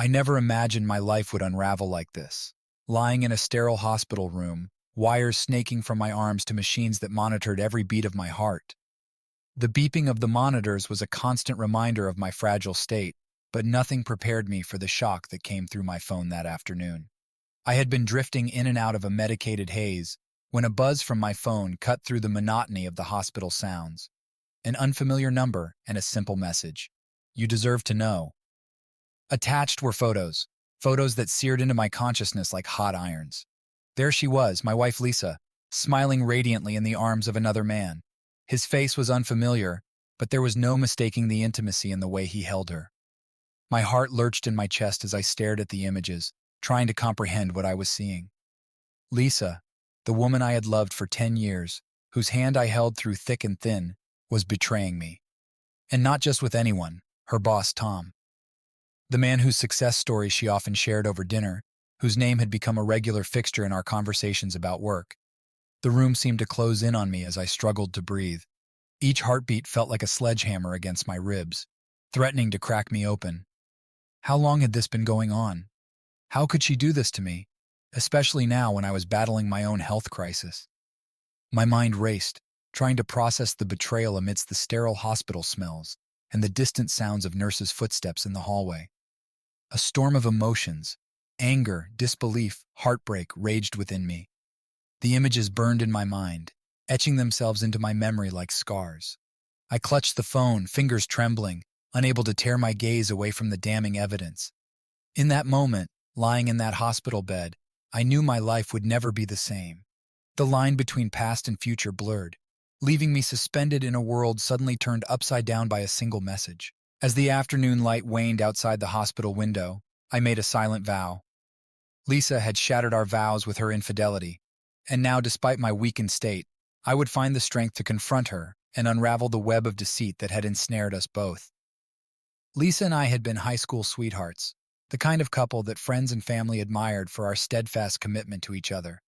I never imagined my life would unravel like this. Lying in a sterile hospital room, wires snaking from my arms to machines that monitored every beat of my heart. The beeping of the monitors was a constant reminder of my fragile state, but nothing prepared me for the shock that came through my phone that afternoon. I had been drifting in and out of a medicated haze when a buzz from my phone cut through the monotony of the hospital sounds. An unfamiliar number and a simple message. You deserve to know. Attached were photos that seared into my consciousness like hot irons. There she was, my wife Lisa, smiling radiantly in the arms of another man. His face was unfamiliar, but there was no mistaking the intimacy in the way he held her. My heart lurched in my chest as I stared at the images, trying to comprehend what I was seeing. Lisa, the woman I had loved for 10 years, whose hand I held through thick and thin, was betraying me. And not just with anyone, her boss Tom. The man whose success story she often shared over dinner, whose name had become a regular fixture in our conversations about work. The room seemed to close in on me as I struggled to breathe. Each heartbeat felt like a sledgehammer against my ribs, threatening to crack me open. How long had this been going on? How could she do this to me, especially now when I was battling my own health crisis? My mind raced, trying to process the betrayal amidst the sterile hospital smells and the distant sounds of nurses' footsteps in the hallway. A storm of emotions, anger, disbelief, heartbreak raged within me. The images burned in my mind, etching themselves into my memory like scars. I clutched the phone, fingers trembling, unable to tear my gaze away from the damning evidence. In that moment, lying in that hospital bed, I knew my life would never be the same. The line between past and future blurred, leaving me suspended in a world suddenly turned upside down by a single message. As the afternoon light waned outside the hospital window, I made a silent vow. Lisa had shattered our vows with her infidelity, and now, despite my weakened state, I would find the strength to confront her and unravel the web of deceit that had ensnared us both. Lisa and I had been high school sweethearts, the kind of couple that friends and family admired for our steadfast commitment to each other.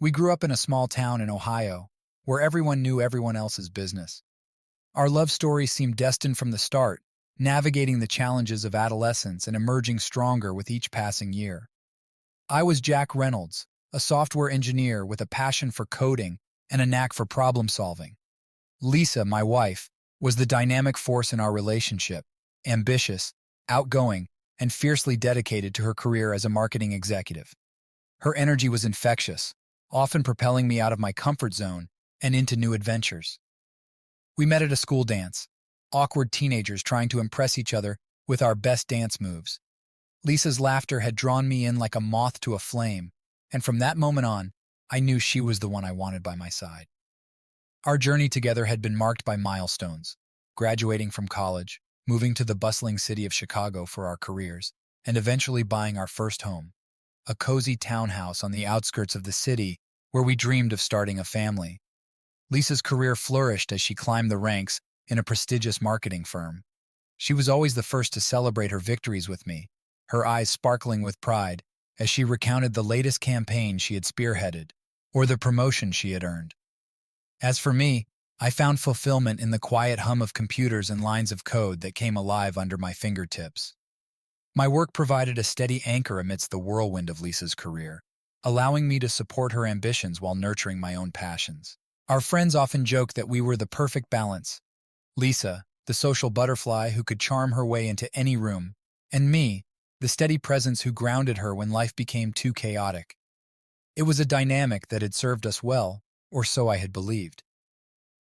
We grew up in a small town in Ohio, where everyone knew everyone else's business. Our love story seemed destined from the start, navigating the challenges of adolescence and emerging stronger with each passing year. I was Jack Reynolds, a software engineer with a passion for coding and a knack for problem solving. Lisa, my wife, was the dynamic force in our relationship, ambitious, outgoing, and fiercely dedicated to her career as a marketing executive. Her energy was infectious, often propelling me out of my comfort zone and into new adventures. We met at a school dance, awkward teenagers trying to impress each other with our best dance moves. Lisa's laughter had drawn me in like a moth to a flame, and from that moment on, I knew she was the one I wanted by my side. Our journey together had been marked by milestones: graduating from college, moving to the bustling city of Chicago for our careers, and eventually buying our first home, a cozy townhouse on the outskirts of the city where we dreamed of starting a family. Lisa's career flourished as she climbed the ranks in a prestigious marketing firm. She was always the first to celebrate her victories with me, her eyes sparkling with pride as she recounted the latest campaign she had spearheaded or the promotion she had earned. As for me, I found fulfillment in the quiet hum of computers and lines of code that came alive under my fingertips. My work provided a steady anchor amidst the whirlwind of Lisa's career, allowing me to support her ambitions while nurturing my own passions. Our friends often joked that we were the perfect balance: Lisa, the social butterfly who could charm her way into any room, and me, the steady presence who grounded her when life became too chaotic. It was a dynamic that had served us well, or so I had believed.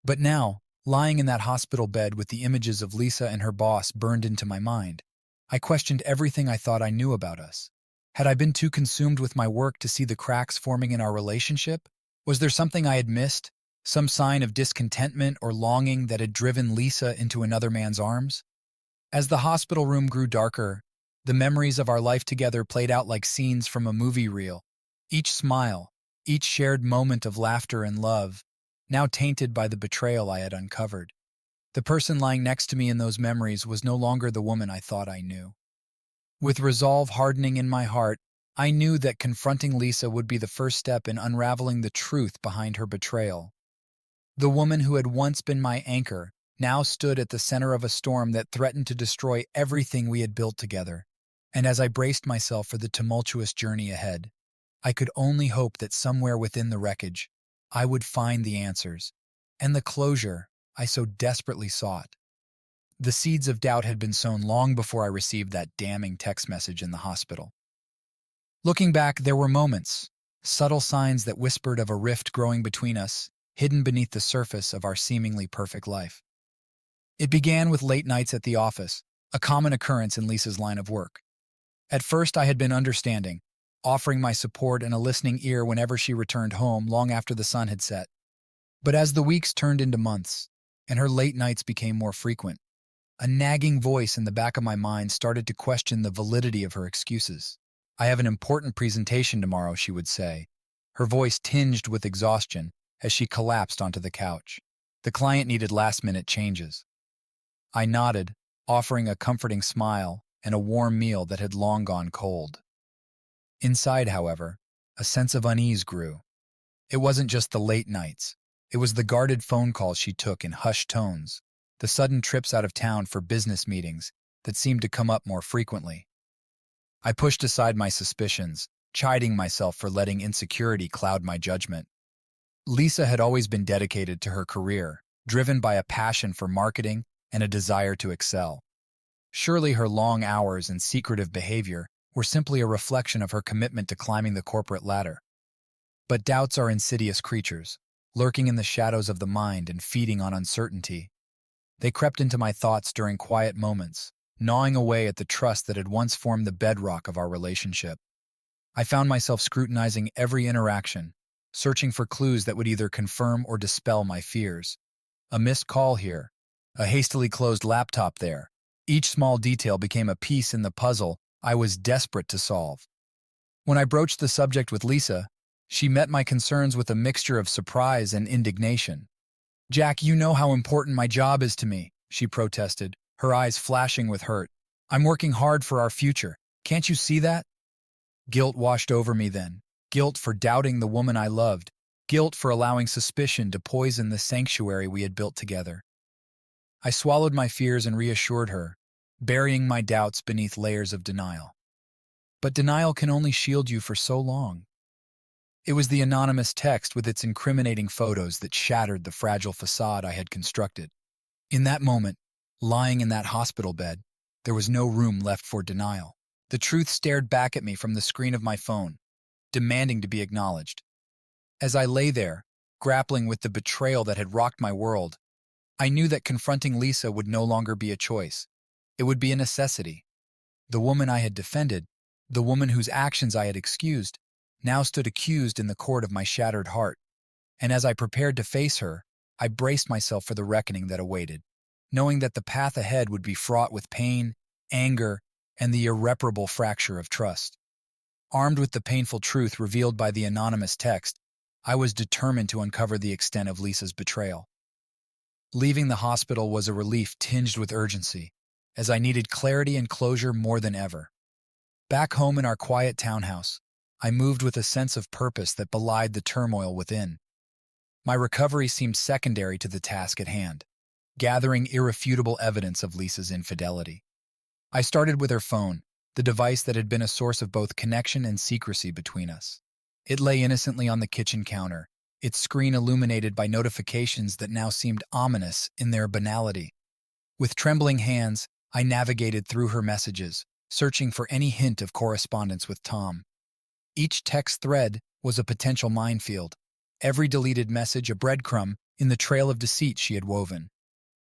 But now, lying in that hospital bed with the images of Lisa and her boss burned into my mind, I questioned everything I thought I knew about us. Had I been too consumed with my work to see the cracks forming in our relationship? Was there something I had missed? Some sign of discontentment or longing that had driven Lisa into another man's arms? As the hospital room grew darker, the memories of our life together played out like scenes from a movie reel. Each smile, each shared moment of laughter and love, now tainted by the betrayal I had uncovered. The person lying next to me in those memories was no longer the woman I thought I knew. With resolve hardening in my heart, I knew that confronting Lisa would be the first step in unraveling the truth behind her betrayal. The woman who had once been my anchor now stood at the center of a storm that threatened to destroy everything we had built together. And as I braced myself for the tumultuous journey ahead, I could only hope that somewhere within the wreckage, I would find the answers and the closure I so desperately sought. The seeds of doubt had been sown long before I received that damning text message in the hospital. Looking back, there were moments, subtle signs that whispered of a rift growing between us, hidden beneath the surface of our seemingly perfect life. It began with late nights at the office, a common occurrence in Lisa's line of work. At first, I had been understanding, offering my support and a listening ear whenever she returned home long after the sun had set. But as the weeks turned into months, and her late nights became more frequent, a nagging voice in the back of my mind started to question the validity of her excuses. "I have an important presentation tomorrow," she would say, her voice tinged with exhaustion as she collapsed onto the couch. The client needed last-minute changes. I nodded, offering a comforting smile and a warm meal that had long gone cold. Inside, however, a sense of unease grew. It wasn't just the late nights. It was the guarded phone calls she took in hushed tones, the sudden trips out of town for business meetings that seemed to come up more frequently. I pushed aside my suspicions, chiding myself for letting insecurity cloud my judgment. Lisa had always been dedicated to her career, driven by a passion for marketing and a desire to excel. Surely her long hours and secretive behavior were simply a reflection of her commitment to climbing the corporate ladder. But doubts are insidious creatures, lurking in the shadows of the mind and feeding on uncertainty. They crept into my thoughts during quiet moments, gnawing away at the trust that had once formed the bedrock of our relationship. I found myself scrutinizing every interaction, searching for clues that would either confirm or dispel my fears. A missed call here, a hastily closed laptop there. Each small detail became a piece in the puzzle I was desperate to solve. When I broached the subject with Lisa, she met my concerns with a mixture of surprise and indignation. "Jack, you know how important my job is to me," she protested, her eyes flashing with hurt. "I'm working hard for our future. Can't you see that?" Guilt washed over me then. Guilt for doubting the woman I loved. Guilt for allowing suspicion to poison the sanctuary we had built together. I swallowed my fears and reassured her, burying my doubts beneath layers of denial. But denial can only shield you for so long. It was the anonymous text with its incriminating photos that shattered the fragile facade I had constructed. In that moment, lying in that hospital bed, there was no room left for denial. The truth stared back at me from the screen of my phone, demanding to be acknowledged. As I lay there, grappling with the betrayal that had rocked my world, I knew that confronting Lisa would no longer be a choice. It would be a necessity. The woman I had defended, the woman whose actions I had excused, now stood accused in the court of my shattered heart. And as I prepared to face her, I braced myself for the reckoning that awaited, knowing that the path ahead would be fraught with pain, anger, and the irreparable fracture of trust. Armed with the painful truth revealed by the anonymous text, I was determined to uncover the extent of Lisa's betrayal. Leaving the hospital was a relief tinged with urgency, as I needed clarity and closure more than ever. Back home in our quiet townhouse, I moved with a sense of purpose that belied the turmoil within. My recovery seemed secondary to the task at hand, gathering irrefutable evidence of Lisa's infidelity. I started with her phone, the device that had been a source of both connection and secrecy between us. It lay innocently on the kitchen counter, its screen illuminated by notifications that now seemed ominous in their banality. With trembling hands, I navigated through her messages, searching for any hint of correspondence with Tom. Each text thread was a potential minefield, every deleted message a breadcrumb in the trail of deceit she had woven.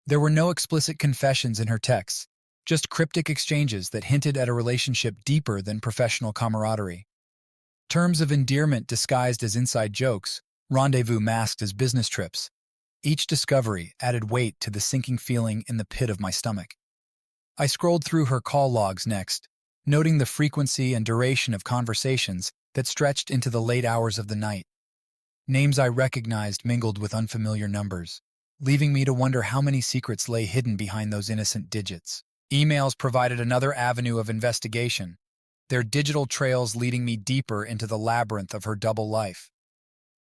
There were no explicit confessions in her texts, just cryptic exchanges that hinted at a relationship deeper than professional camaraderie. Terms of endearment disguised as inside jokes, rendezvous masked as business trips. Each discovery added weight to the sinking feeling in the pit of my stomach. I scrolled through her call logs next, noting the frequency and duration of conversations that stretched into the late hours of the night. Names I recognized mingled with unfamiliar numbers, leaving me to wonder how many secrets lay hidden behind those innocent digits. Emails provided another avenue of investigation, their digital trails leading me deeper into the labyrinth of her double life.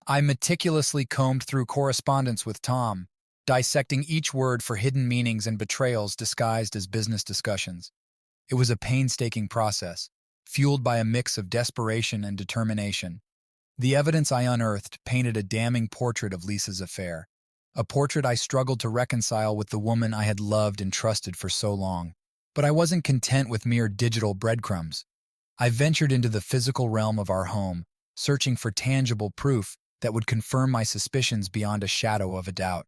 I meticulously combed through correspondence with Tom, dissecting each word for hidden meanings and betrayals disguised as business discussions. It was a painstaking process, fueled by a mix of desperation and determination. The evidence I unearthed painted a damning portrait of Lisa's affair, a portrait I struggled to reconcile with the woman I had loved and trusted for so long. But I wasn't content with mere digital breadcrumbs. I ventured into the physical realm of our home, searching for tangible proof that would confirm my suspicions beyond a shadow of a doubt.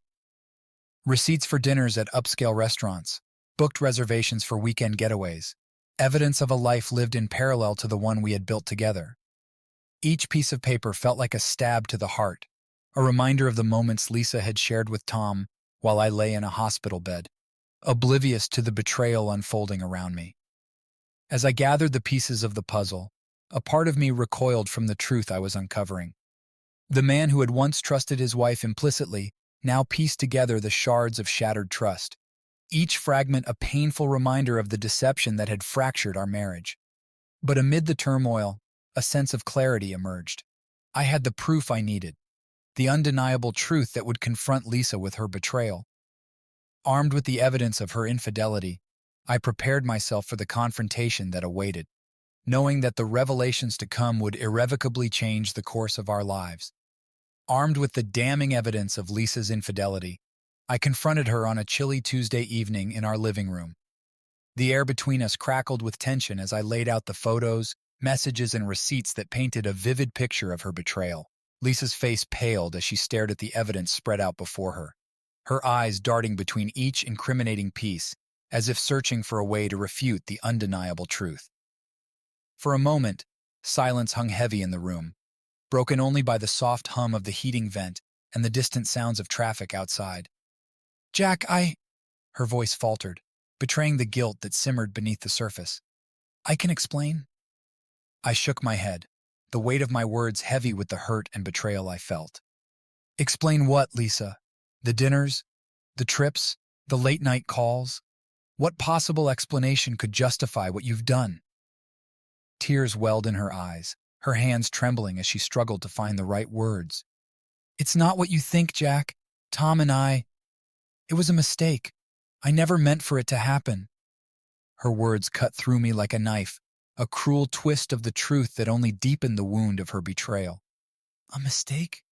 Receipts for dinners at upscale restaurants, booked reservations for weekend getaways, evidence of a life lived in parallel to the one we had built together. Each piece of paper felt like a stab to the heart, a reminder of the moments Lisa had shared with Tom while I lay in a hospital bed, oblivious to the betrayal unfolding around me. As I gathered the pieces of the puzzle, a part of me recoiled from the truth I was uncovering. The man who had once trusted his wife implicitly now pieced together the shards of shattered trust, each fragment a painful reminder of the deception that had fractured our marriage. But amid the turmoil, a sense of clarity emerged. I had the proof I needed, the undeniable truth that would confront Lisa with her betrayal. Armed with the evidence of her infidelity, I prepared myself for the confrontation that awaited, knowing that the revelations to come would irrevocably change the course of our lives. Armed with the damning evidence of Lisa's infidelity, I confronted her on a chilly Tuesday evening in our living room. The air between us crackled with tension as I laid out the photos, messages, and receipts that painted a vivid picture of her betrayal. Lisa's face paled as she stared at the evidence spread out before her, her eyes darting between each incriminating piece, as if searching for a way to refute the undeniable truth. For a moment, silence hung heavy in the room, broken only by the soft hum of the heating vent and the distant sounds of traffic outside. "Jack, Her voice faltered, betraying the guilt that simmered beneath the surface. "I can explain." I shook my head, the weight of my words heavy with the hurt and betrayal I felt. "Explain what, Lisa? The dinners? The trips? The late-night calls? What possible explanation could justify what you've done?" Tears welled in her eyes, her hands trembling as she struggled to find the right words. "It's not what you think, Jack. Tom and it was a mistake. I never meant for it to happen." Her words cut through me like a knife, a cruel twist of the truth that only deepened the wound of her betrayal. "A mistake?"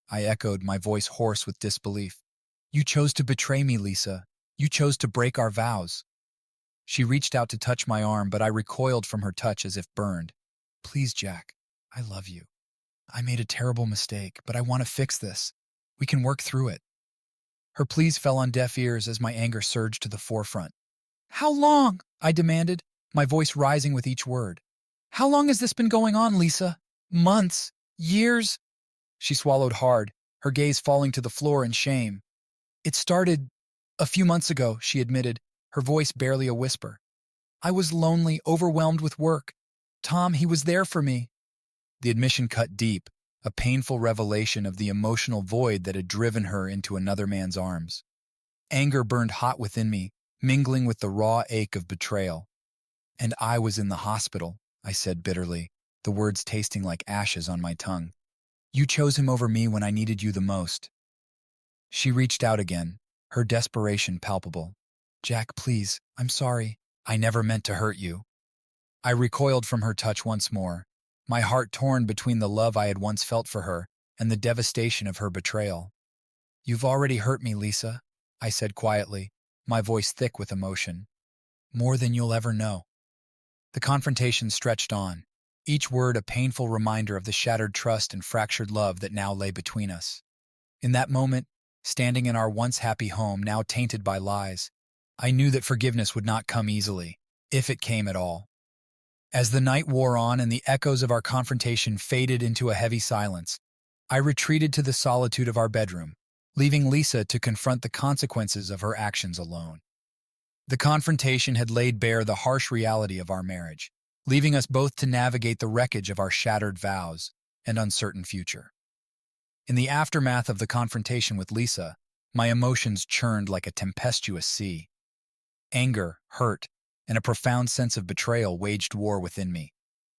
I echoed, my voice hoarse with disbelief. "You chose to betray me, Lisa. You chose to break our vows." She reached out to touch my arm, but I recoiled from her touch as if burned. "Please, Jack. I love you. I made a terrible mistake, but I want to fix this. We can work through it." Her pleas fell on deaf ears as my anger surged to the forefront. "How long?" I demanded, my voice rising with each word. "How long has this been going on, Lisa? Months? Years?" She swallowed hard, her gaze falling to the floor in shame. "It started a few months ago," she admitted, her voice barely a whisper. "I was lonely, overwhelmed with work. Tom, he was there for me." The admission cut deep, a painful revelation of the emotional void that had driven her into another man's arms. Anger burned hot within me, mingling with the raw ache of betrayal. "And I was in the hospital," I said bitterly, the words tasting like ashes on my tongue. "You chose him over me when I needed you the most." She reached out again, her desperation palpable. "Jack, please, I'm sorry. I never meant to hurt you." I recoiled from her touch once more, my heart torn between the love I had once felt for her and the devastation of her betrayal. "You've already hurt me, Lisa," I said quietly, my voice thick with emotion. "More than you'll ever know." The confrontation stretched on, each word a painful reminder of the shattered trust and fractured love that now lay between us. In that moment, standing in our once happy home, now tainted by lies, I knew that forgiveness would not come easily, if it came at all. As the night wore on and the echoes of our confrontation faded into a heavy silence, I retreated to the solitude of our bedroom, leaving Lisa to confront the consequences of her actions alone. The confrontation had laid bare the harsh reality of our marriage, leaving us both to navigate the wreckage of our shattered vows and uncertain future. In the aftermath of the confrontation with Lisa, my emotions churned like a tempestuous sea. Anger, hurt, and a profound sense of betrayal waged war within me,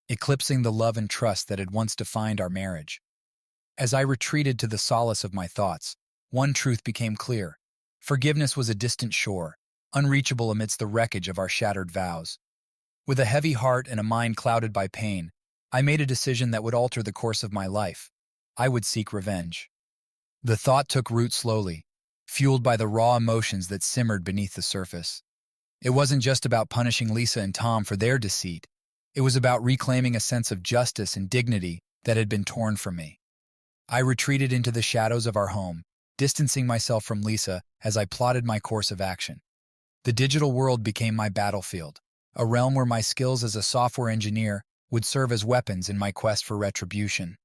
eclipsing the love and trust that had once defined our marriage. As I retreated to the solace of my thoughts, one truth became clear. Forgiveness was a distant shore, unreachable amidst the wreckage of our shattered vows. With a heavy heart and a mind clouded by pain, I made a decision that would alter the course of my life. I would seek revenge. The thought took root slowly, fueled by the raw emotions that simmered beneath the surface. It wasn't just about punishing Lisa and Tom for their deceit. It was about reclaiming a sense of justice and dignity that had been torn from me. I retreated into the shadows of our home, distancing myself from Lisa as I plotted my course of action. The digital world became my battlefield, a realm where my skills as a software engineer would serve as weapons in my quest for retribution.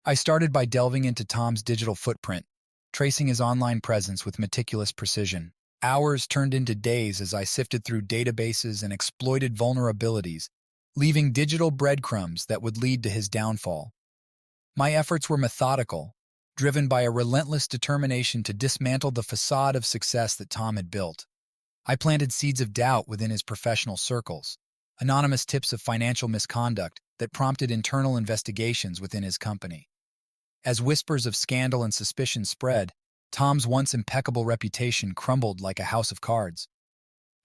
I started by delving into Tom's digital footprint, tracing his online presence with meticulous precision. Hours turned into days as I sifted through databases and exploited vulnerabilities, leaving digital breadcrumbs that would lead to his downfall. My efforts were methodical, driven by a relentless determination to dismantle the facade of success that Tom had built. I planted seeds of doubt within his professional circles, anonymous tips of financial misconduct that prompted internal investigations within his company. As whispers of scandal and suspicion spread, Tom's once impeccable reputation crumbled like a house of cards.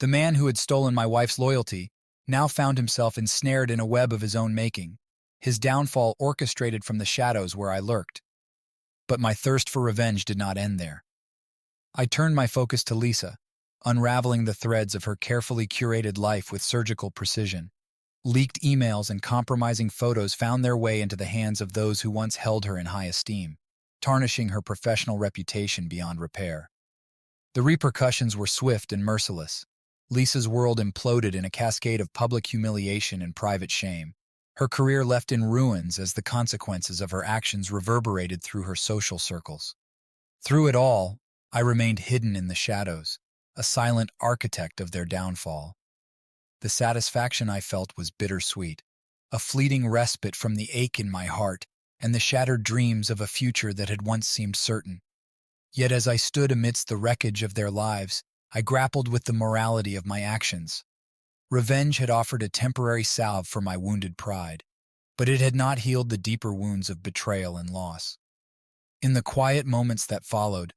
The man who had stolen my wife's loyalty now found himself ensnared in a web of his own making, his downfall orchestrated from the shadows where I lurked. But my thirst for revenge did not end there. I turned my focus to Lisa, unraveling the threads of her carefully curated life with surgical precision. Leaked emails and compromising photos found their way into the hands of those who once held her in high esteem, tarnishing her professional reputation beyond repair. The repercussions were swift and merciless. Lisa's world imploded in a cascade of public humiliation and private shame. Her career left in ruins as the consequences of her actions reverberated through her social circles. Through it all, I remained hidden in the shadows, a silent architect of their downfall. The satisfaction I felt was bittersweet, a fleeting respite from the ache in my heart and the shattered dreams of a future that had once seemed certain. Yet as I stood amidst the wreckage of their lives, I grappled with the morality of my actions. Revenge had offered a temporary salve for my wounded pride, but it had not healed the deeper wounds of betrayal and loss. In the quiet moments that followed,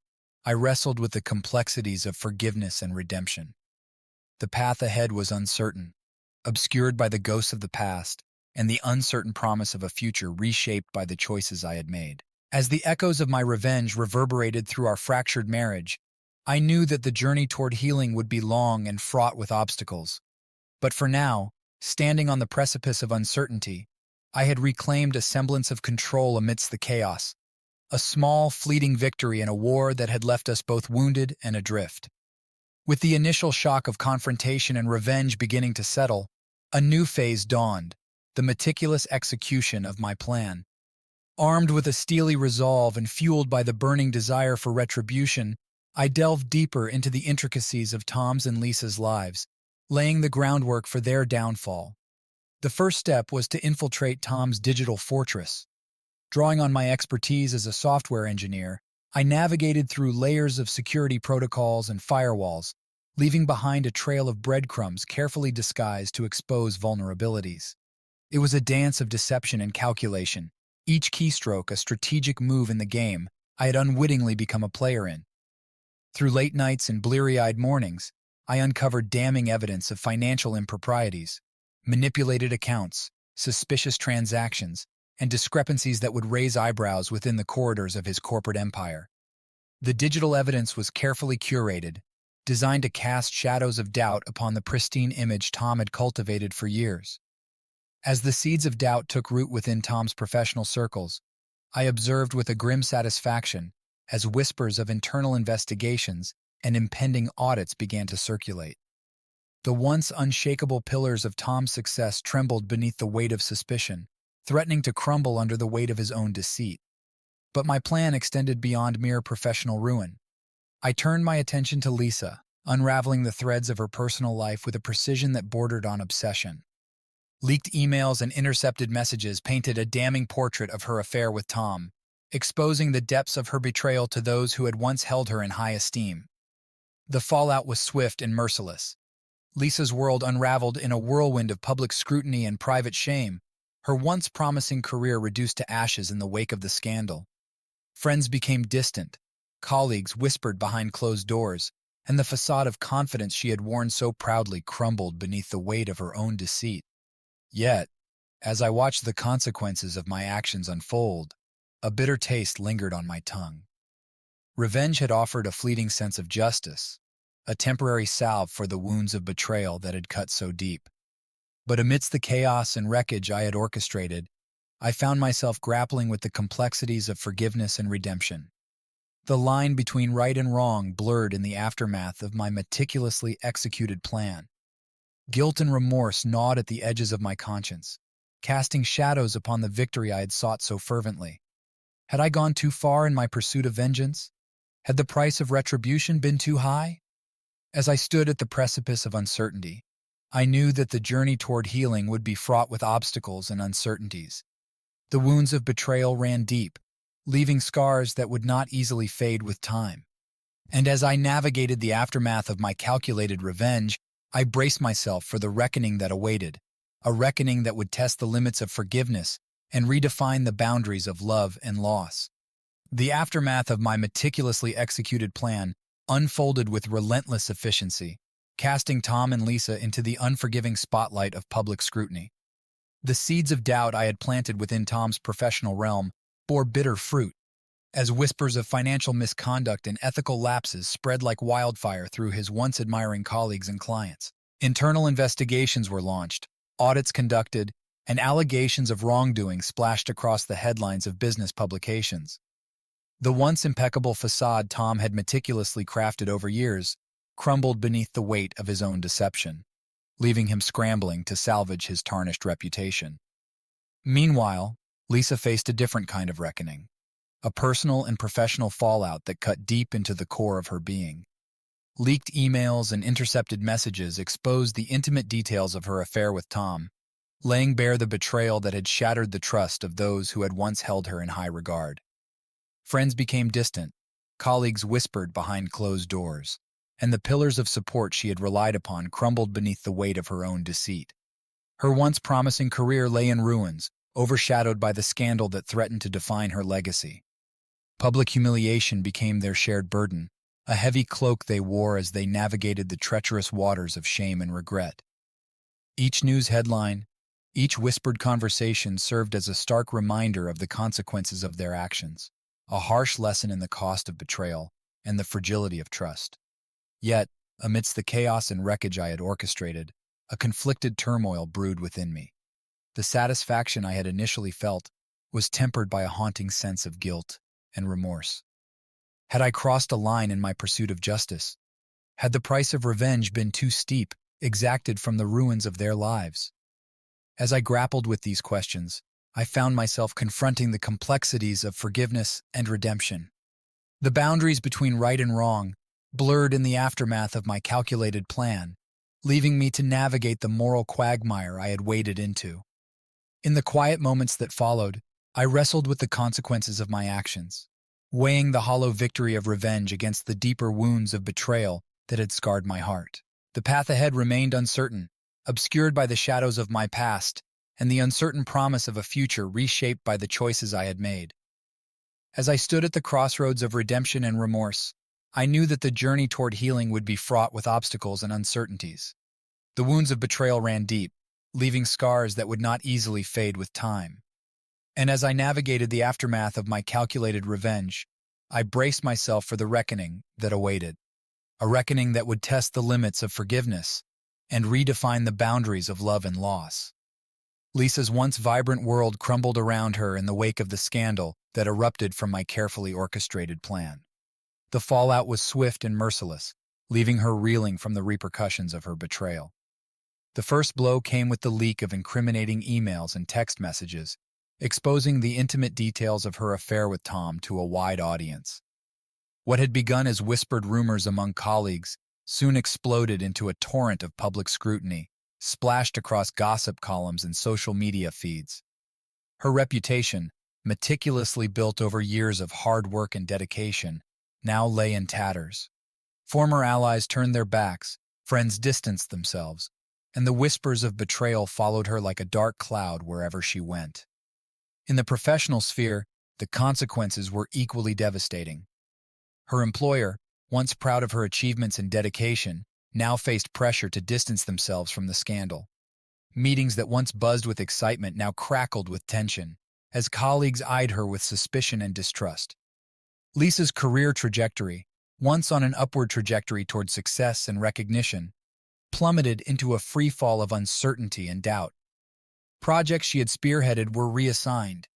I wrestled with the complexities of forgiveness and redemption. The path ahead was uncertain, obscured by the ghosts of the past and the uncertain promise of a future reshaped by the choices I had made. As the echoes of my revenge reverberated through our fractured marriage, I knew that the journey toward healing would be long and fraught with obstacles. But for now, standing on the precipice of uncertainty, I had reclaimed a semblance of control amidst the chaos, a small, fleeting victory in a war that had left us both wounded and adrift. With the initial shock of confrontation and revenge beginning to settle, a new phase dawned, the meticulous execution of my plan. Armed with a steely resolve and fueled by the burning desire for retribution, I delved deeper into the intricacies of Tom's and Lisa's lives, laying the groundwork for their downfall. The first step was to infiltrate Tom's digital fortress. Drawing on my expertise as a software engineer, I navigated through layers of security protocols and firewalls, leaving behind a trail of breadcrumbs carefully disguised to expose vulnerabilities. It was a dance of deception and calculation, each keystroke a strategic move in the game I had unwittingly become a player in. Through late nights and bleary-eyed mornings, I uncovered damning evidence of financial improprieties, manipulated accounts, suspicious transactions, and discrepancies that would raise eyebrows within the corridors of his corporate empire. The digital evidence was carefully curated, designed to cast shadows of doubt upon the pristine image Tom had cultivated for years. As the seeds of doubt took root within Tom's professional circles, I observed with a grim satisfaction as whispers of internal investigations and impending audits began to circulate. The once unshakable pillars of Tom's success trembled beneath the weight of suspicion, threatening to crumble under the weight of his own deceit. But my plan extended beyond mere professional ruin. I turned my attention to Lisa, unraveling the threads of her personal life with a precision that bordered on obsession. Leaked emails and intercepted messages painted a damning portrait of her affair with Tom, exposing the depths of her betrayal to those who had once held her in high esteem. The fallout was swift and merciless. Lisa's world unraveled in a whirlwind of public scrutiny and private shame, her once promising career reduced to ashes in the wake of the scandal. Friends became distant, colleagues whispered behind closed doors, and the facade of confidence she had worn so proudly crumbled beneath the weight of her own deceit. Yet, as I watched the consequences of my actions unfold, a bitter taste lingered on my tongue. Revenge had offered a fleeting sense of justice, a temporary salve for the wounds of betrayal that had cut so deep. But amidst the chaos and wreckage I had orchestrated, I found myself grappling with the complexities of forgiveness and redemption. The line between right and wrong blurred in the aftermath of my meticulously executed plan. Guilt and remorse gnawed at the edges of my conscience, casting shadows upon the victory I had sought so fervently. Had I gone too far in my pursuit of vengeance? Had the price of retribution been too high? As I stood at the precipice of uncertainty, I knew that the journey toward healing would be fraught with obstacles and uncertainties. The wounds of betrayal ran deep, leaving scars that would not easily fade with time. And as I navigated the aftermath of my calculated revenge, I braced myself for the reckoning that awaited, a reckoning that would test the limits of forgiveness and redefine the boundaries of love and loss. The aftermath of my meticulously executed plan unfolded with relentless efficiency, casting Tom and Lisa into the unforgiving spotlight of public scrutiny. The seeds of doubt I had planted within Tom's professional realm bore bitter fruit, as whispers of financial misconduct and ethical lapses spread like wildfire through his once admiring colleagues and clients. Internal investigations were launched, audits conducted, and allegations of wrongdoing splashed across the headlines of business publications. The once impeccable facade Tom had meticulously crafted over years crumbled beneath the weight of his own deception, leaving him scrambling to salvage his tarnished reputation. Meanwhile, Lisa faced a different kind of reckoning, a personal and professional fallout that cut deep into the core of her being. Leaked emails and intercepted messages exposed the intimate details of her affair with Tom, laying bare the betrayal that had shattered the trust of those who had once held her in high regard. Friends became distant, colleagues whispered behind closed doors, and the pillars of support she had relied upon crumbled beneath the weight of her own deceit. Her once promising career lay in ruins, overshadowed by the scandal that threatened to define her legacy. Public humiliation became their shared burden, a heavy cloak they wore as they navigated the treacherous waters of shame and regret. Each news headline, each whispered conversation served as a stark reminder of the consequences of their actions, a harsh lesson in the cost of betrayal and the fragility of trust. Yet, amidst the chaos and wreckage I had orchestrated, a conflicted turmoil brewed within me. The satisfaction I had initially felt was tempered by a haunting sense of guilt and remorse. Had I crossed a line in my pursuit of justice? Had the price of revenge been too steep, exacted from the ruins of their lives? As I grappled with these questions, I found myself confronting the complexities of forgiveness and redemption. The boundaries between right and wrong blurred in the aftermath of my calculated plan, leaving me to navigate the moral quagmire I had waded into. In the quiet moments that followed, I wrestled with the consequences of my actions, weighing the hollow victory of revenge against the deeper wounds of betrayal that had scarred my heart. The path ahead remained uncertain, obscured by the shadows of my past and the uncertain promise of a future reshaped by the choices I had made. As I stood at the crossroads of redemption and remorse, I knew that the journey toward healing would be fraught with obstacles and uncertainties. The wounds of betrayal ran deep, leaving scars that would not easily fade with time. And as I navigated the aftermath of my calculated revenge, I braced myself for the reckoning that awaited, a reckoning that would test the limits of forgiveness and redefine the boundaries of love and loss. Lisa's once vibrant world crumbled around her in the wake of the scandal that erupted from my carefully orchestrated plan. The fallout was swift and merciless, leaving her reeling from the repercussions of her betrayal. The first blow came with the leak of incriminating emails and text messages, exposing the intimate details of her affair with Tom to a wide audience. What had begun as whispered rumors among colleagues soon exploded into a torrent of public scrutiny, splashed across gossip columns and social media feeds. Her reputation, meticulously built over years of hard work and dedication, now lay in tatters. Former allies turned their backs, friends distanced themselves, and the whispers of betrayal followed her like a dark cloud wherever she went. In the professional sphere, the consequences were equally devastating. Her employer, once proud of her achievements and dedication, now faced pressure to distance themselves from the scandal. Meetings that once buzzed with excitement now crackled with tension, as colleagues eyed her with suspicion and distrust. Lisa's career trajectory, once on an upward trajectory toward success and recognition, plummeted into a free fall of uncertainty and doubt. Projects she had spearheaded were reassigned.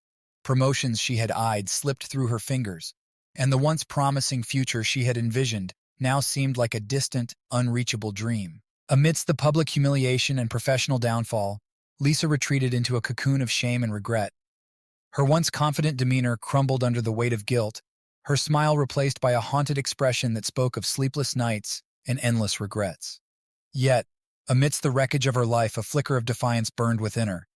Promotions she had eyed slipped through her fingers, and the once promising future she had envisioned now seemed like a distant, unreachable dream. Amidst the public humiliation and professional downfall, Lisa retreated into a cocoon of shame and regret. Her once confident demeanor crumbled under the weight of guilt, her smile replaced by a haunted expression that spoke of sleepless nights and endless regrets. Yet, amidst the wreckage of her life, a flicker of defiance burned within her.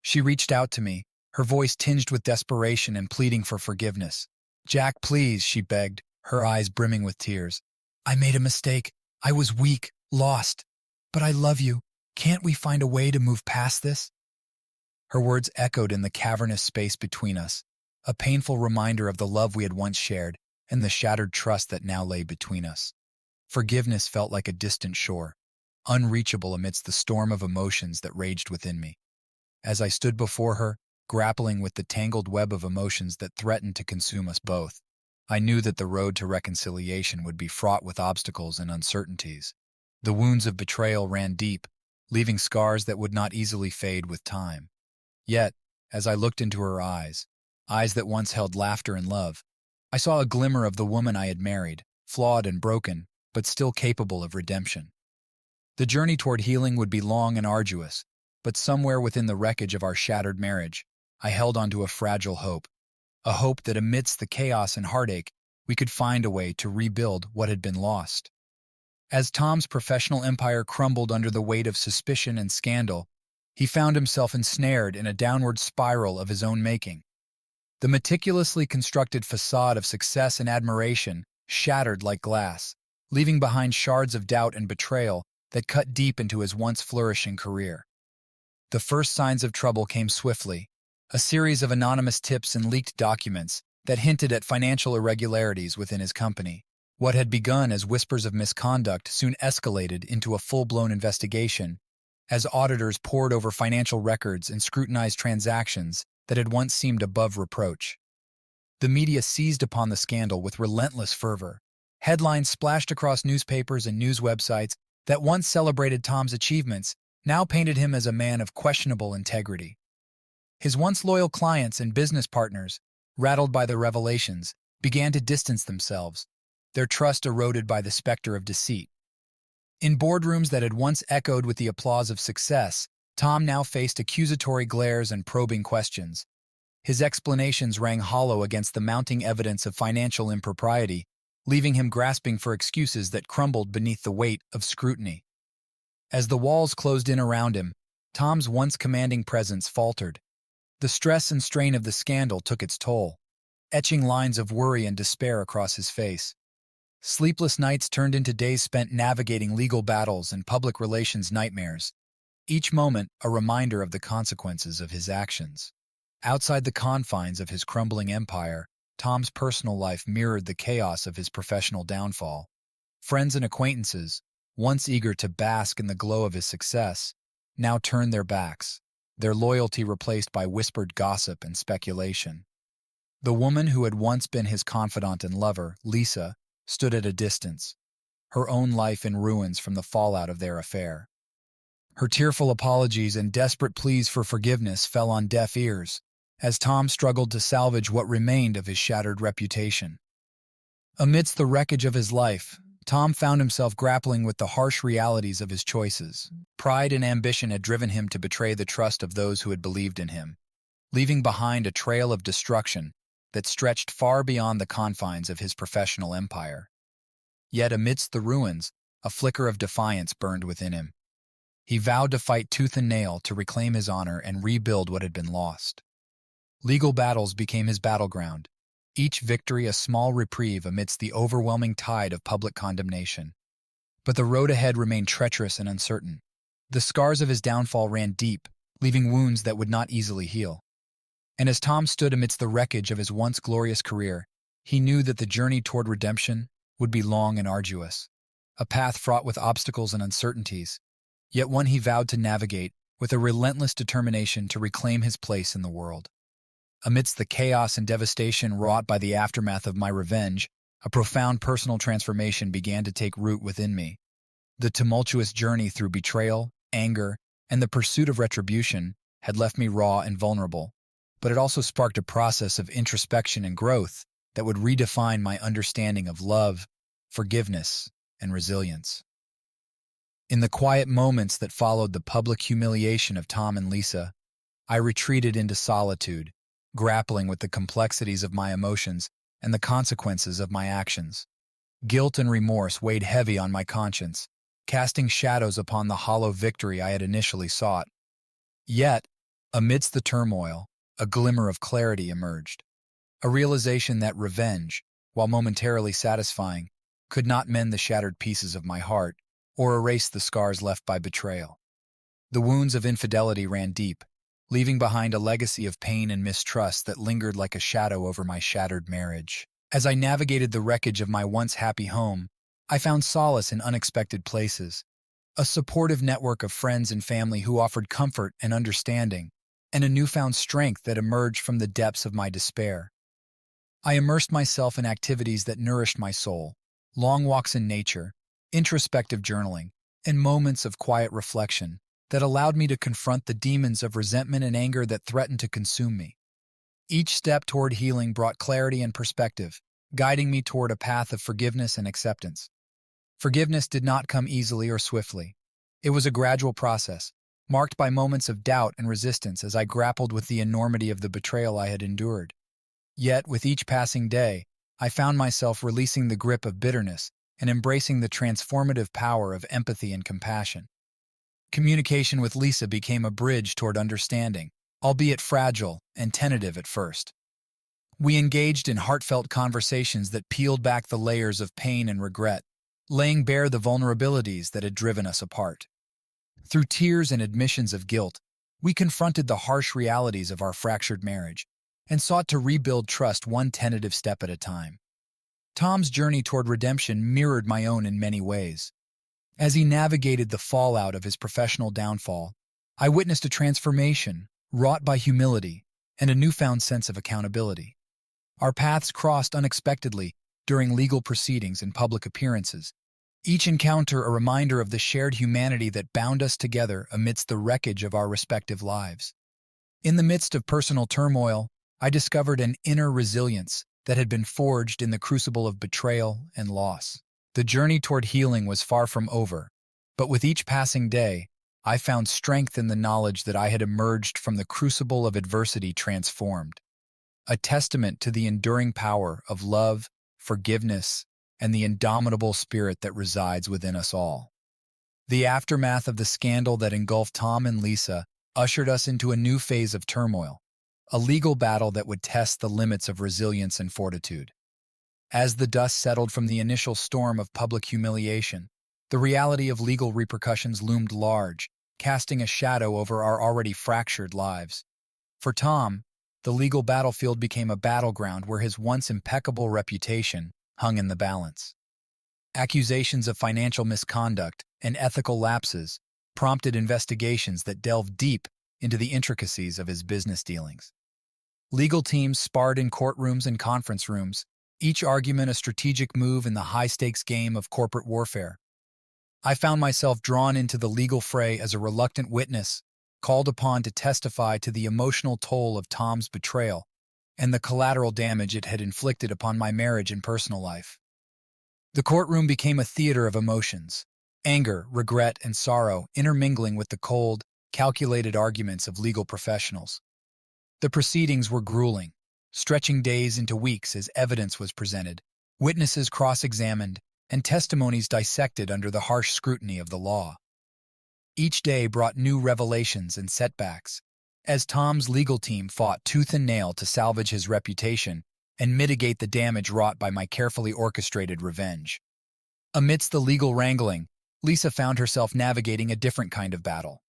She reached out to me, her voice tinged with desperation and pleading for forgiveness. "Jack, please," she begged, her eyes brimming with tears. "I made a mistake. I was weak, lost. But I love you. Can't we find a way to move past this?" Her words echoed in the cavernous space between us, a painful reminder of the love we had once shared and the shattered trust that now lay between us. Forgiveness felt like a distant shore, unreachable amidst the storm of emotions that raged within me. As I stood before her, grappling with the tangled web of emotions that threatened to consume us both, I knew that the road to reconciliation would be fraught with obstacles and uncertainties. The wounds of betrayal ran deep, leaving scars that would not easily fade with time. Yet, as I looked into her eyes that once held laughter and love, I saw a glimmer of the woman I had married, flawed and broken, but still capable of redemption. The journey toward healing would be long and arduous, but somewhere within the wreckage of our shattered marriage, I held onto a fragile hope, a hope that amidst the chaos and heartache, we could find a way to rebuild what had been lost. As Tom's professional empire crumbled under the weight of suspicion and scandal, he found himself ensnared in a downward spiral of his own making. The meticulously constructed facade of success and admiration shattered like glass, leaving behind shards of doubt and betrayal that cut deep into his once flourishing career. The first signs of trouble came swiftly, a series of anonymous tips and leaked documents that hinted at financial irregularities within his company. What had begun as whispers of misconduct soon escalated into a full-blown investigation, as auditors pored over financial records and scrutinized transactions that had once seemed above reproach. The media seized upon the scandal with relentless fervor. Headlines splashed across newspapers and news websites that once celebrated Tom's achievements now painted him as a man of questionable integrity. His once loyal clients and business partners, rattled by the revelations, began to distance themselves, their trust eroded by the specter of deceit. In boardrooms that had once echoed with the applause of success, Tom now faced accusatory glares and probing questions. His explanations rang hollow against the mounting evidence of financial impropriety, leaving him grasping for excuses that crumbled beneath the weight of scrutiny. As the walls closed in around him, Tom's once commanding presence faltered. The stress and strain of the scandal took its toll, etching lines of worry and despair across his face. Sleepless nights turned into days spent navigating legal battles and public relations nightmares, each moment a reminder of the consequences of his actions. Outside the confines of his crumbling empire, Tom's personal life mirrored the chaos of his professional downfall. Friends and acquaintances, once eager to bask in the glow of his success, now turned their backs, their loyalty replaced by whispered gossip and speculation. The woman who had once been his confidant and lover, Lisa, stood at a distance, her own life in ruins from the fallout of their affair. Her tearful apologies and desperate pleas for forgiveness fell on deaf ears, as Tom struggled to salvage what remained of his shattered reputation. Amidst the wreckage of his life, Tom found himself grappling with the harsh realities of his choices. Pride and ambition had driven him to betray the trust of those who had believed in him, leaving behind a trail of destruction that stretched far beyond the confines of his professional empire. Yet amidst the ruins, a flicker of defiance burned within him. He vowed to fight tooth and nail to reclaim his honor and rebuild what had been lost. Legal battles became his battleground, each victory a small reprieve amidst the overwhelming tide of public condemnation. But the road ahead remained treacherous and uncertain. The scars of his downfall ran deep, leaving wounds that would not easily heal. And as Tom stood amidst the wreckage of his once glorious career, he knew that the journey toward redemption would be long and arduous, a path fraught with obstacles and uncertainties, yet one he vowed to navigate with a relentless determination to reclaim his place in the world. Amidst the chaos and devastation wrought by the aftermath of my revenge, a profound personal transformation began to take root within me. The tumultuous journey through betrayal, anger, and the pursuit of retribution had left me raw and vulnerable, but it also sparked a process of introspection and growth that would redefine my understanding of love, forgiveness, and resilience. In the quiet moments that followed the public humiliation of Tom and Lisa, I retreated into solitude, grappling with the complexities of my emotions and the consequences of my actions. Guilt and remorse weighed heavy on my conscience, casting shadows upon the hollow victory I had initially sought. Yet, amidst the turmoil, a glimmer of clarity emerged, a realization that revenge, while momentarily satisfying, could not mend the shattered pieces of my heart or erase the scars left by betrayal. The wounds of infidelity ran deep, leaving behind a legacy of pain and mistrust that lingered like a shadow over my shattered marriage. As I navigated the wreckage of my once happy home, I found solace in unexpected places, a supportive network of friends and family who offered comfort and understanding, and a newfound strength that emerged from the depths of my despair. I immersed myself in activities that nourished my soul, long walks in nature, introspective journaling, and moments of quiet reflection that allowed me to confront the demons of resentment and anger that threatened to consume me. Each step toward healing brought clarity and perspective, guiding me toward a path of forgiveness and acceptance. Forgiveness did not come easily or swiftly. It was a gradual process, marked by moments of doubt and resistance as I grappled with the enormity of the betrayal I had endured. Yet, with each passing day, I found myself releasing the grip of bitterness and embracing the transformative power of empathy and compassion. Communication with Lisa became a bridge toward understanding, albeit fragile and tentative at first. We engaged in heartfelt conversations that peeled back the layers of pain and regret, laying bare the vulnerabilities that had driven us apart. Through tears and admissions of guilt, we confronted the harsh realities of our fractured marriage and sought to rebuild trust one tentative step at a time. Tom's journey toward redemption mirrored my own in many ways. As he navigated the fallout of his professional downfall, I witnessed a transformation wrought by humility and a newfound sense of accountability. Our paths crossed unexpectedly during legal proceedings and public appearances, each encounter a reminder of the shared humanity that bound us together amidst the wreckage of our respective lives. In the midst of personal turmoil, I discovered an inner resilience that had been forged in the crucible of betrayal and loss. The journey toward healing was far from over, but with each passing day, I found strength in the knowledge that I had emerged from the crucible of adversity transformed, a testament to the enduring power of love, forgiveness, and the indomitable spirit that resides within us all. The aftermath of the scandal that engulfed Tom and Lisa ushered us into a new phase of turmoil, a legal battle that would test the limits of resilience and fortitude. As the dust settled from the initial storm of public humiliation, the reality of legal repercussions loomed large, casting a shadow over our already fractured lives. For Tom, the legal battlefield became a battleground where his once impeccable reputation hung in the balance. Accusations of financial misconduct and ethical lapses prompted investigations that delved deep into the intricacies of his business dealings. Legal teams sparred in courtrooms and conference rooms, each argument a strategic move in the high-stakes game of corporate warfare. I found myself drawn into the legal fray as a reluctant witness, called upon to testify to the emotional toll of Tom's betrayal and the collateral damage it had inflicted upon my marriage and personal life. The courtroom became a theater of emotions, anger, regret, and sorrow intermingling with the cold, calculated arguments of legal professionals. The proceedings were grueling, stretching days into weeks as evidence was presented, witnesses cross-examined, and testimonies dissected under the harsh scrutiny of the law. Each day brought new revelations and setbacks, as Tom's legal team fought tooth and nail to salvage his reputation and mitigate the damage wrought by my carefully orchestrated revenge. Amidst the legal wrangling, Lisa found herself navigating a different kind of battle,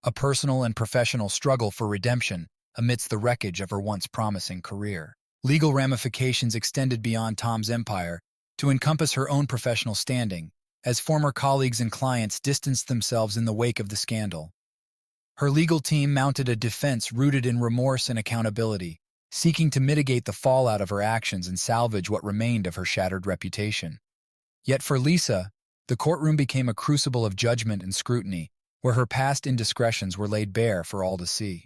a personal and professional struggle for redemption amidst the wreckage of her once promising career. Legal ramifications extended beyond Tom's empire, to encompass her own professional standing, as former colleagues and clients distanced themselves in the wake of the scandal. Her legal team mounted a defense rooted in remorse and accountability, seeking to mitigate the fallout of her actions and salvage what remained of her shattered reputation. Yet for Lisa, the courtroom became a crucible of judgment and scrutiny, where her past indiscretions were laid bare for all to see.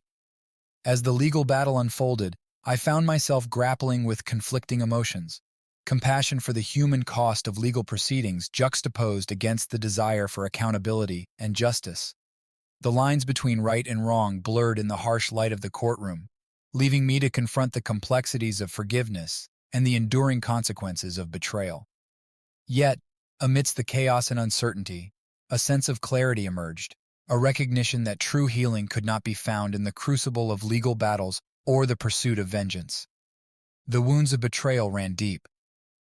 As the legal battle unfolded, I found myself grappling with conflicting emotions. Compassion for the human cost of legal proceedings juxtaposed against the desire for accountability and justice. The lines between right and wrong blurred in the harsh light of the courtroom, leaving me to confront the complexities of forgiveness and the enduring consequences of betrayal. Yet, amidst the chaos and uncertainty, a sense of clarity emerged, a recognition that true healing could not be found in the crucible of legal battles or the pursuit of vengeance. The wounds of betrayal ran deep,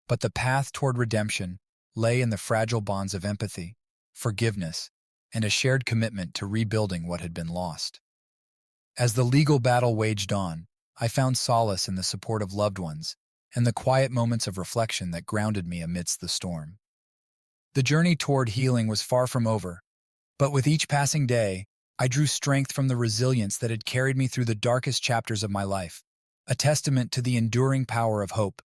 but the path toward redemption lay in the fragile bonds of empathy, forgiveness, and a shared commitment to rebuilding what had been lost. As the legal battle waged on, I found solace in the support of loved ones and the quiet moments of reflection that grounded me amidst the storm. The journey toward healing was far from over, but with each passing day, I drew strength from the resilience that had carried me through the darkest chapters of my life, a testament to the enduring power of hope,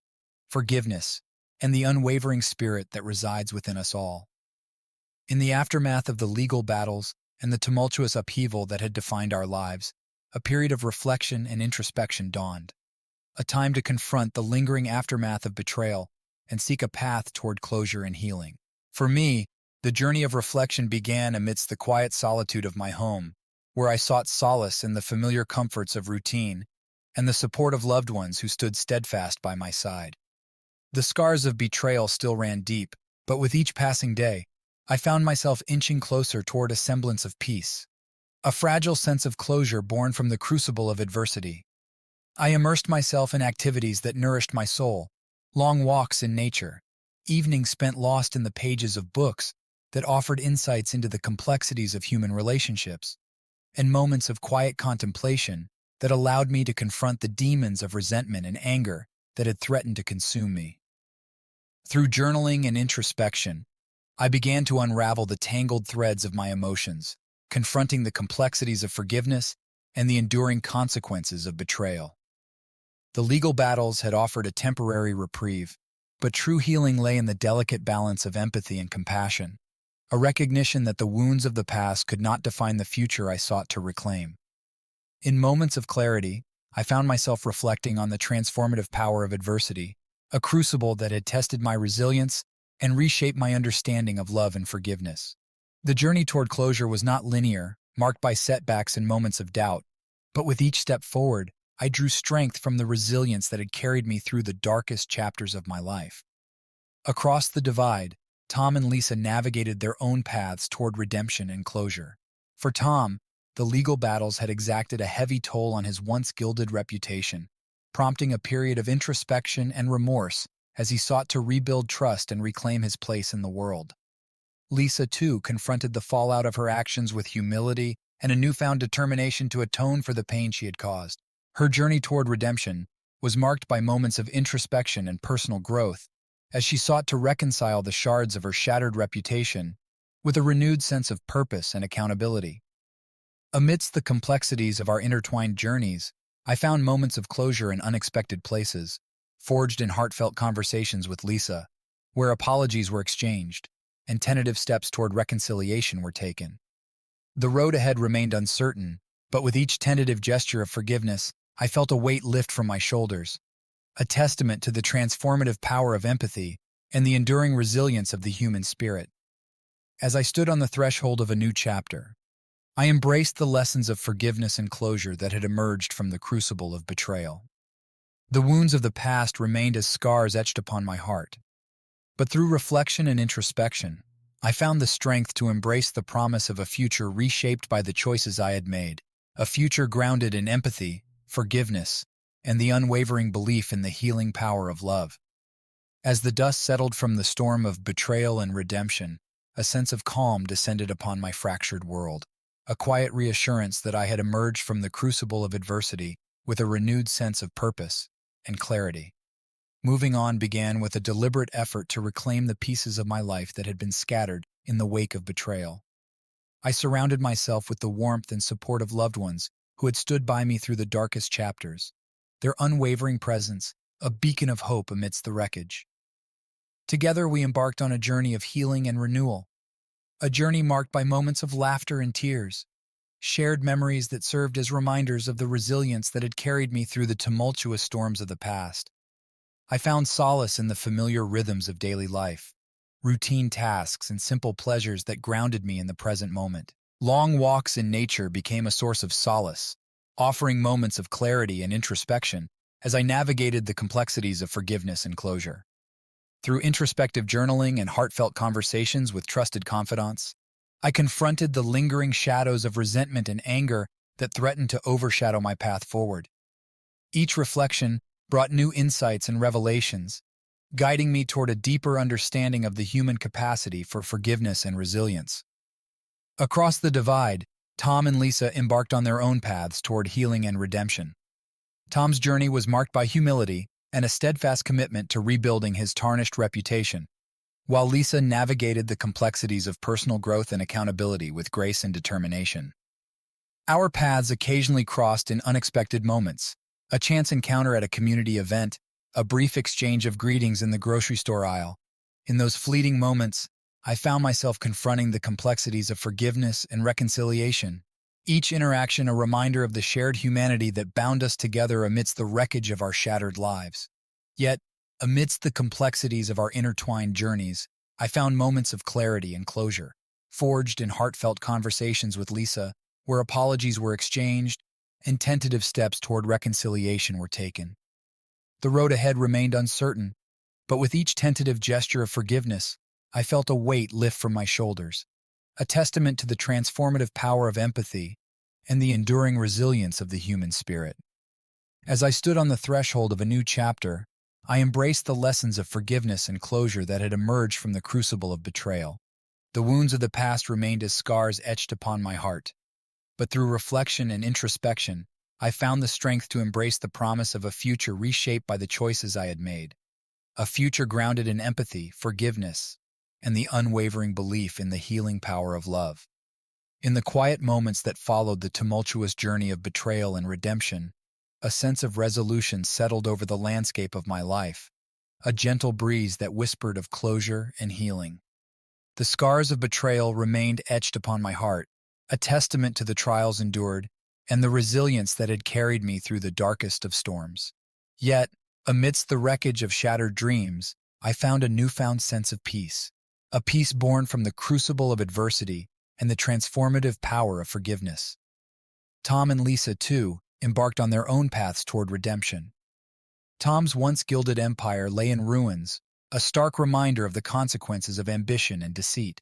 forgiveness, and the unwavering spirit that resides within us all. In the aftermath of the legal battles and the tumultuous upheaval that had defined our lives, a period of reflection and introspection dawned, a time to confront the lingering aftermath of betrayal and seek a path toward closure and healing. For me, the journey of reflection began amidst the quiet solitude of my home, where I sought solace in the familiar comforts of routine and the support of loved ones who stood steadfast by my side. The scars of betrayal still ran deep, but with each passing day, I found myself inching closer toward a semblance of peace, a fragile sense of closure born from the crucible of adversity. I immersed myself in activities that nourished my soul, long walks in nature, evenings spent lost in the pages of books that offered insights into the complexities of human relationships, and moments of quiet contemplation that allowed me to confront the demons of resentment and anger that had threatened to consume me. Through journaling and introspection, I began to unravel the tangled threads of my emotions, confronting the complexities of forgiveness and the enduring consequences of betrayal. The legal battles had offered a temporary reprieve, but true healing lay in the delicate balance of empathy and compassion, a recognition that the wounds of the past could not define the future I sought to reclaim. In moments of clarity, I found myself reflecting on the transformative power of adversity, a crucible that had tested my resilience and reshaped my understanding of love and forgiveness. The journey toward closure was not linear, marked by setbacks and moments of doubt, but with each step forward, I drew strength from the resilience that had carried me through the darkest chapters of my life. Across the divide, Tom and Lisa navigated their own paths toward redemption and closure. For Tom, the legal battles had exacted a heavy toll on his once gilded reputation, prompting a period of introspection and remorse as he sought to rebuild trust and reclaim his place in the world. Lisa, too, confronted the fallout of her actions with humility and a newfound determination to atone for the pain she had caused. Her journey toward redemption was marked by moments of introspection and personal growth, as she sought to reconcile the shards of her shattered reputation with a renewed sense of purpose and accountability. Amidst the complexities of our intertwined journeys, I found moments of closure in unexpected places, forged in heartfelt conversations with Lisa, where apologies were exchanged and tentative steps toward reconciliation were taken. The road ahead remained uncertain, but with each tentative gesture of forgiveness, I felt a weight lift from my shoulders, a testament to the transformative power of empathy and the enduring resilience of the human spirit. As I stood on the threshold of a new chapter, I embraced the lessons of forgiveness and closure that had emerged from the crucible of betrayal. The wounds of the past remained as scars etched upon my heart, but through reflection and introspection, I found the strength to embrace the promise of a future reshaped by the choices I had made, a future grounded in empathy, forgiveness, and the unwavering belief in the healing power of love. As the dust settled from the storm of betrayal and redemption, a sense of calm descended upon my fractured world, a quiet reassurance that I had emerged from the crucible of adversity with a renewed sense of purpose and clarity. Moving on began with a deliberate effort to reclaim the pieces of my life that had been scattered in the wake of betrayal. I surrounded myself with the warmth and support of loved ones who had stood by me through the darkest chapters, their unwavering presence, a beacon of hope amidst the wreckage. Together we embarked on a journey of healing and renewal, a journey marked by moments of laughter and tears, shared memories that served as reminders of the resilience that had carried me through the tumultuous storms of the past. I found solace in the familiar rhythms of daily life, routine tasks and simple pleasures that grounded me in the present moment. Long walks in nature became a source of solace, offering moments of clarity and introspection as I navigated the complexities of forgiveness and closure. Through introspective journaling and heartfelt conversations with trusted confidants, I confronted the lingering shadows of resentment and anger that threatened to overshadow my path forward. Each reflection brought new insights and revelations, guiding me toward a deeper understanding of the human capacity for forgiveness and resilience. Across the divide, Tom and Lisa embarked on their own paths toward healing and redemption. Tom's journey was marked by humility and a steadfast commitment to rebuilding his tarnished reputation, while Lisa navigated the complexities of personal growth and accountability with grace and determination. Our paths occasionally crossed in unexpected moments, a chance encounter at a community event, a brief exchange of greetings in the grocery store aisle. In those fleeting moments, I found myself confronting the complexities of forgiveness and reconciliation, each interaction a reminder of the shared humanity that bound us together amidst the wreckage of our shattered lives. Yet, amidst the complexities of our intertwined journeys, I found moments of clarity and closure, forged in heartfelt conversations with Lisa, where apologies were exchanged and tentative steps toward reconciliation were taken. The road ahead remained uncertain, but with each tentative gesture of forgiveness, I felt a weight lift from my shoulders, a testament to the transformative power of empathy and the enduring resilience of the human spirit. As I stood on the threshold of a new chapter, I embraced the lessons of forgiveness and closure that had emerged from the crucible of betrayal. The wounds of the past remained as scars etched upon my heart, but through reflection and introspection, I found the strength to embrace the promise of a future reshaped by the choices I had made, a future grounded in empathy, forgiveness, and the unwavering belief in the healing power of love. In the quiet moments that followed the tumultuous journey of betrayal and redemption, a sense of resolution settled over the landscape of my life, a gentle breeze that whispered of closure and healing. The scars of betrayal remained etched upon my heart, a testament to the trials endured and the resilience that had carried me through the darkest of storms. Yet, amidst the wreckage of shattered dreams, I found a newfound sense of peace, a peace born from the crucible of adversity and the transformative power of forgiveness. Tom and Lisa, too, embarked on their own paths toward redemption. Tom's once gilded empire lay in ruins, a stark reminder of the consequences of ambition and deceit.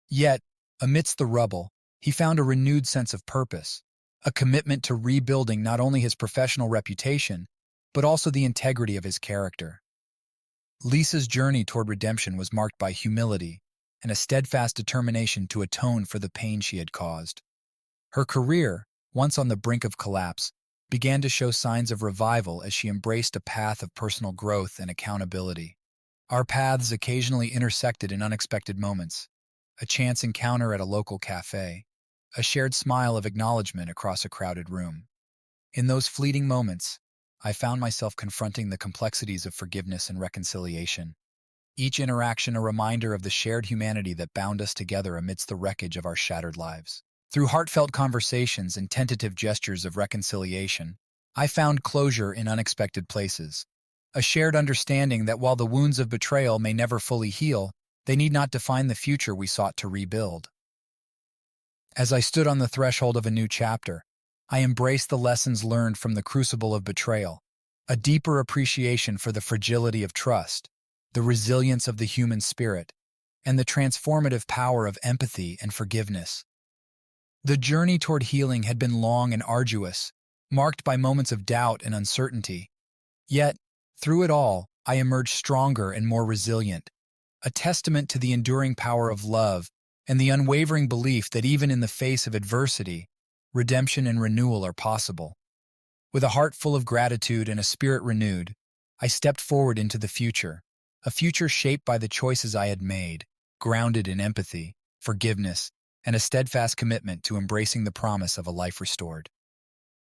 Yet, amidst the rubble, he found a renewed sense of purpose, a commitment to rebuilding not only his professional reputation, but also the integrity of his character. Lisa's journey toward redemption was marked by humility and a steadfast determination to atone for the pain she had caused. Her career, once on the brink of collapse, began to show signs of revival as she embraced a path of personal growth and accountability. Our paths occasionally intersected in unexpected moments, a chance encounter at a local cafe, a shared smile of acknowledgement across a crowded room. In those fleeting moments, I found myself confronting the complexities of forgiveness and reconciliation, each interaction a reminder of the shared humanity that bound us together amidst the wreckage of our shattered lives. Through heartfelt conversations and tentative gestures of reconciliation, I found closure in unexpected places, a shared understanding that while the wounds of betrayal may never fully heal, they need not define the future we sought to rebuild. As I stood on the threshold of a new chapter, I embraced the lessons learned from the crucible of betrayal, a deeper appreciation for the fragility of trust, the resilience of the human spirit, and the transformative power of empathy and forgiveness. The journey toward healing had been long and arduous, marked by moments of doubt and uncertainty. Yet, through it all, I emerged stronger and more resilient, a testament to the enduring power of love and the unwavering belief that even in the face of adversity, redemption and renewal are possible. With a heart full of gratitude and a spirit renewed, I stepped forward into the future, a future shaped by the choices I had made, grounded in empathy, forgiveness, and a steadfast commitment to embracing the promise of a life restored.